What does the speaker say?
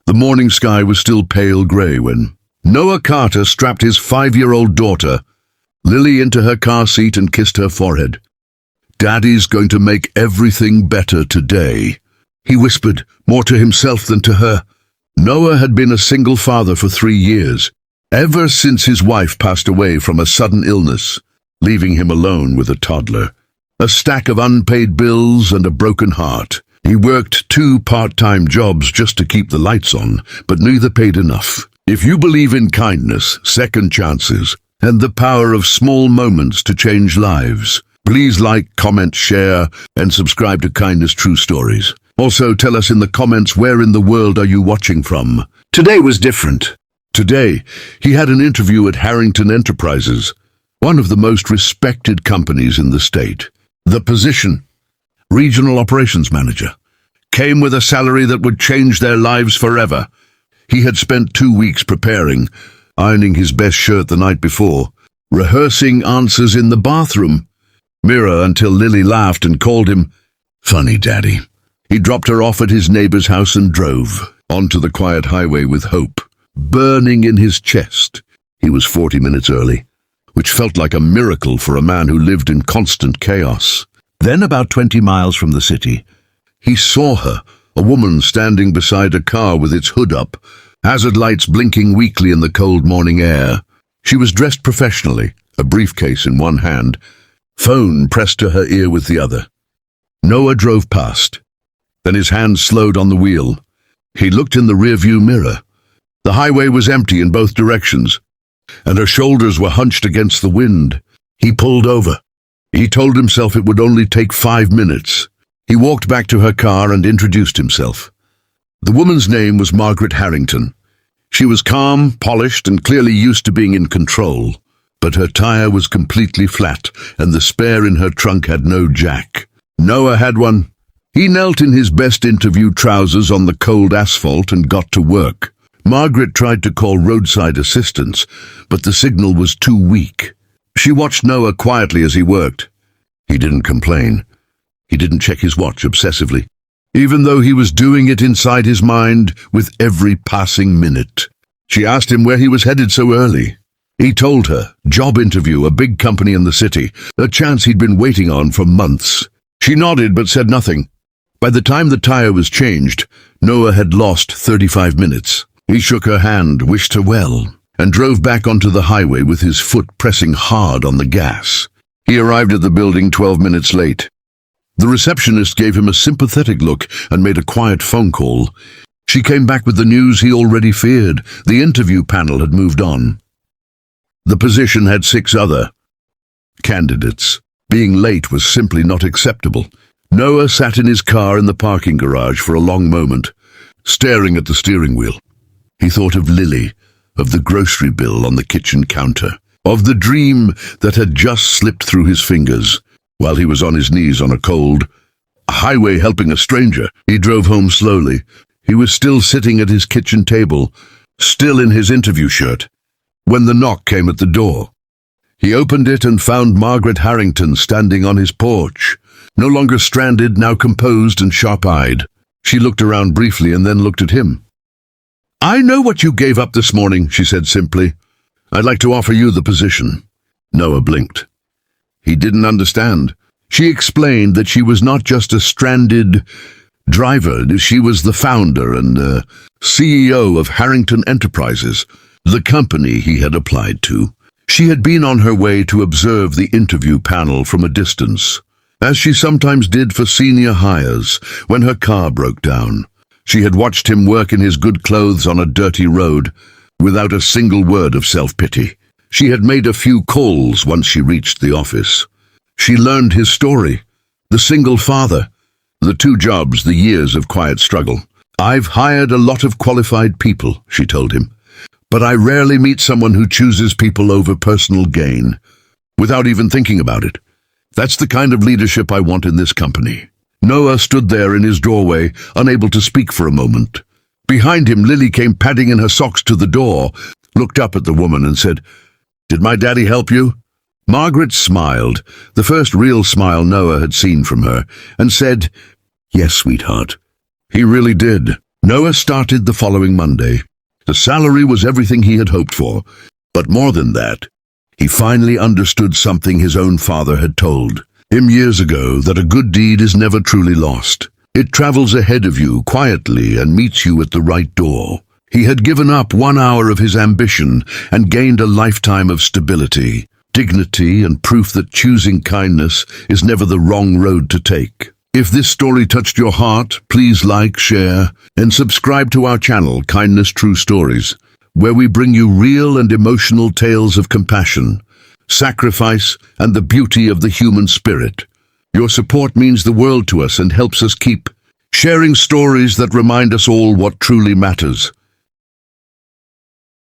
The morning sky was still pale grey when Noah Carter strapped his 5-year-old daughter, Lily, into her car seat and kissed her forehead. "Daddy's going to make everything better today," he whispered, more to himself than to her. Noah had been a single father for 3 years, ever since his wife passed away from a sudden illness, leaving him alone with a toddler, a stack of unpaid bills and a broken heart. He worked 2 part-time jobs just to keep the lights on, but neither paid enough. If you believe in kindness, second chances, and the power of small moments to change lives, please like, comment, share, and subscribe to Kindness True Stories. Also, tell us in the comments, where in the world are you watching from? Today was different. Today, he had an interview at Harrington Enterprises, one of the most respected companies in the state. The position, Regional Operations Manager, came with a salary that would change their lives forever. He had spent 2 weeks preparing, ironing his best shirt the night before, rehearsing answers in the bathroom mirror until Lily laughed and called him funny daddy. He dropped her off at his neighbor's house and drove onto the quiet highway with hope burning in his chest. He was 40 minutes early, which felt like a miracle for a man who lived in constant chaos. Then, about 20 miles from the city, he saw her, a woman standing beside a car with its hood up, hazard lights blinking weakly in the cold morning air. She was dressed professionally, a briefcase in one hand, phone pressed to her ear with the other. Noah drove past. Then his hand slowed on the wheel. He looked in the rearview mirror. The highway was empty in both directions, and her shoulders were hunched against the wind. He pulled over. He told himself it would only take 5 minutes. He walked back to her car and introduced himself. The woman's name was Margaret Harrington. She was calm, polished, and clearly used to being in control. But her tire was completely flat, and the spare in her trunk had no jack. Noah had one. He knelt in his best interview trousers on the cold asphalt and got to work. Margaret tried to call roadside assistance, but the signal was too weak. She watched Noah quietly as he worked. He didn't complain. He didn't check his watch obsessively, even though he was doing it inside his mind with every passing minute. She asked him where he was headed so early. He told her, job interview, a big company in the city, a chance he'd been waiting on for months. She nodded but said nothing. By the time the tire was changed, Noah had lost 35 minutes. He shook her hand, wished her well, and drove back onto the highway with his foot pressing hard on the gas. He arrived at the building 12 minutes late. The receptionist gave him a sympathetic look and made a quiet phone call. She came back with the news he already feared. The interview panel had moved on. The position had 6 other candidates. Being late was simply not acceptable. Noah sat in his car in the parking garage for a long moment, staring at the steering wheel. He thought of Lily, of the grocery bill on the kitchen counter, of the dream that had just slipped through his fingers while he was on his knees on a cold highway helping a stranger. He drove home slowly. He was still sitting at his kitchen table, still in his interview shirt, when the knock came at the door. He opened it and found Margaret Harrington standing on his porch, no longer stranded, now composed and sharp-eyed. She looked around briefly and then looked at him. "I know what you gave up this morning," she said simply. "I'd like to offer you the position." Noah blinked. He didn't understand. She explained that she was not just a stranded driver. She was the founder and CEO of Harrington Enterprises, the company he had applied to. She had been on her way to observe the interview panel from a distance, as she sometimes did for senior hires when her car broke down. She had watched him work in his good clothes on a dirty road, without a single word of self-pity. She had made a few calls once she reached the office. She learned his story, the single father, the 2 jobs, the years of quiet struggle. "I've hired a lot of qualified people," she told him, "but I rarely meet someone who chooses people over personal gain, without even thinking about it. That's the kind of leadership I want in this company." Noah stood there in his doorway, unable to speak for a moment. Behind him, Lily came padding in her socks to the door, looked up at the woman and said, "Did my daddy help you?" Margaret smiled, the first real smile Noah had seen from her, and said, "Yes, sweetheart. He really did." Noah started the following Monday. The salary was everything he had hoped for, but more than that, he finally understood something his own father had told him years ago, that a good deed is never truly lost. It travels ahead of you quietly and meets you at the right door. He had given up 1 hour of his ambition and gained a lifetime of stability, dignity, and proof that choosing kindness is never the wrong road to take. If this story touched your heart, please like, share, and subscribe to our channel, Kindness True Stories, where we bring you real and emotional tales of compassion, sacrifice, and the beauty of the human spirit. Your support means the world to us and helps us keep sharing stories that remind us all what truly matters.